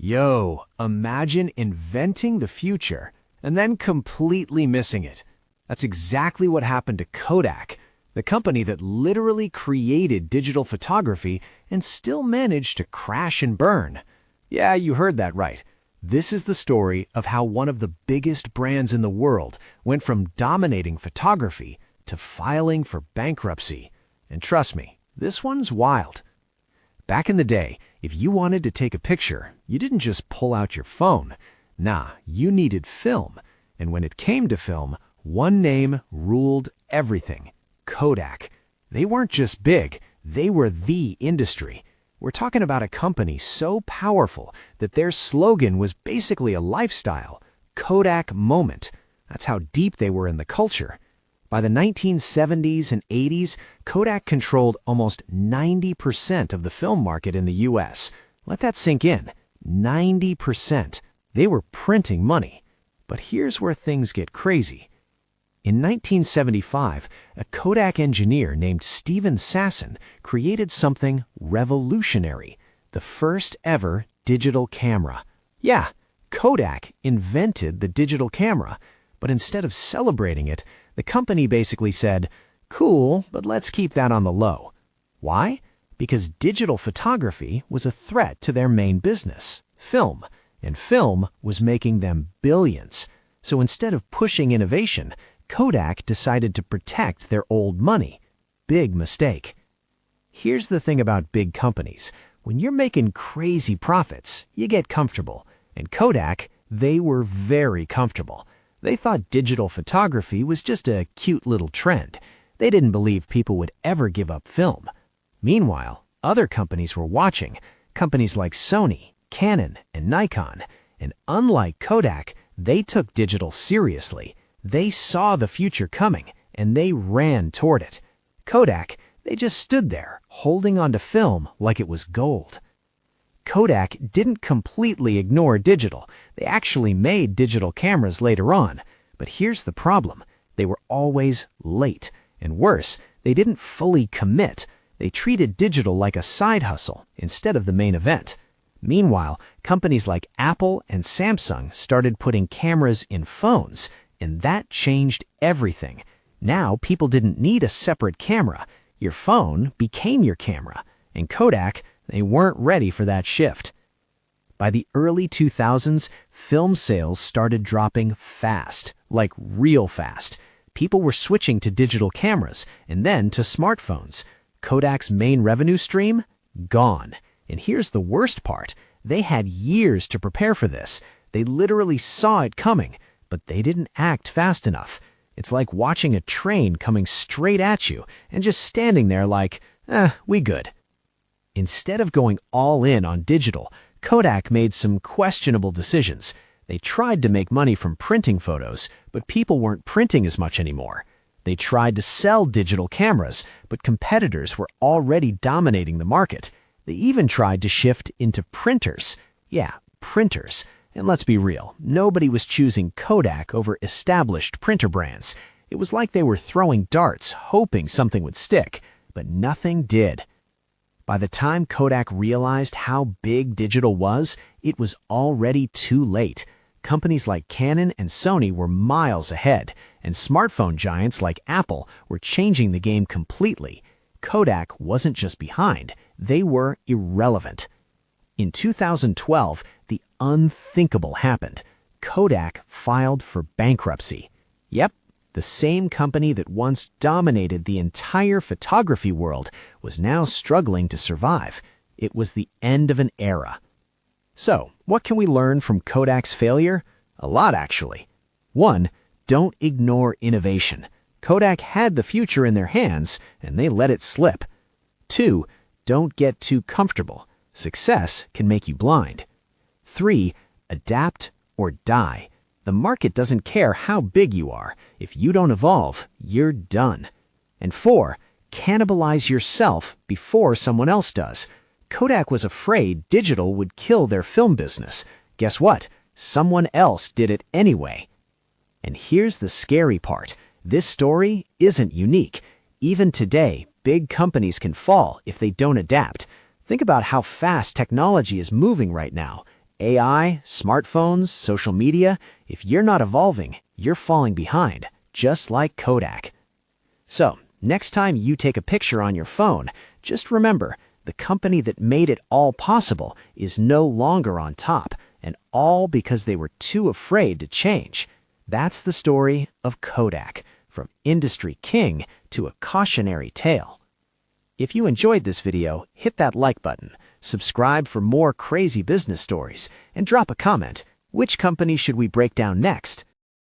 Yo, imagine inventing the future and then completely missing it. That's exactly what happened to Kodak, the company that literally created digital photography and still managed to crash and burn. Yeah, you heard that right. This is the story of how one of the biggest brands in the world went from dominating photography to filing for bankruptcy. And trust me, this one's wild. Back in the day, if you wanted to take a picture, you didn't just pull out your phone. Nah, you needed film. And when it came to film, one name ruled everything: Kodak. They weren't just big, they were the industry. We're talking about a company so powerful that their slogan was basically a lifestyle: Kodak Moment. That's how deep they were in the culture. By the 1970s and 80s, Kodak controlled almost 90% of the film market in the US. Let that sink in. 90%. They were printing money. But here's where things get crazy. In 1975, a Kodak engineer named Steven Sasson created something revolutionary: the first ever digital camera. Yeah, Kodak invented the digital camera, but instead of celebrating it, the company basically said, "Cool, but let's keep that on the low." Why? Because digital photography was a threat to their main business, film, and film was making them billions. So instead of pushing innovation, Kodak decided to protect their old money. Big mistake. Here's the thing about big companies. When you're making crazy profits, you get comfortable. And Kodak, they were very comfortable. They thought digital photography was just a cute little trend. They didn't believe people would ever give up film. Meanwhile, other companies were watching, companies like Sony, Canon, and Nikon. And unlike Kodak, they took digital seriously. They saw the future coming, and they ran toward it. Kodak, they just stood there, holding onto film like it was gold. Kodak didn't completely ignore digital. They actually made digital cameras later on. But here's the problem. They were always late. And worse, they didn't fully commit. They treated digital like a side hustle instead of the main event. Meanwhile, companies like Apple and Samsung started putting cameras in phones, and that changed everything. Now people didn't need a separate camera. Your phone became your camera. And Kodak, they weren't ready for that shift. By the early 2000s, film sales started dropping fast, like real fast. People were switching to digital cameras and then to smartphones. Kodak's main revenue stream? Gone. And here's the worst part. They had years to prepare for this. They literally saw it coming, but they didn't act fast enough. It's like watching a train coming straight at you and just standing there like, we good. Instead of going all in on digital, Kodak made some questionable decisions. They tried to make money from printing photos, but people weren't printing as much anymore. They tried to sell digital cameras, but competitors were already dominating the market. They even tried to shift into printers. Yeah, printers. And let's be real, nobody was choosing Kodak over established printer brands. It was like they were throwing darts, hoping something would stick, but nothing did. By the time Kodak realized how big digital was, it was already too late. Companies like Canon and Sony were miles ahead, and smartphone giants like Apple were changing the game completely. Kodak wasn't just behind, they were irrelevant. In 2012, the unthinkable happened. Kodak filed for bankruptcy. Yep. The same company that once dominated the entire photography world was now struggling to survive. It was the end of an era. So, what can we learn from Kodak's failure? A lot, actually. 1. Don't ignore innovation. Kodak had the future in their hands, and they let it slip. 2. Don't get too comfortable. Success can make you blind. 3. Adapt or die. The market doesn't care how big you are. If you don't evolve, you're done. And 4, cannibalize yourself before someone else does. Kodak was afraid digital would kill their film business. Guess what? Someone else did it anyway. And here's the scary part. This story isn't unique. Even today, big companies can fall if they don't adapt. Think about how fast technology is moving right now. AI, smartphones, social media, if you're not evolving, you're falling behind, just like Kodak. So, next time you take a picture on your phone, just remember, the company that made it all possible is no longer on top, and all because they were too afraid to change. That's the story of Kodak, from industry king to a cautionary tale. If you enjoyed this video, hit that like button, subscribe for more crazy business stories, and drop a comment. Which company should we break down next?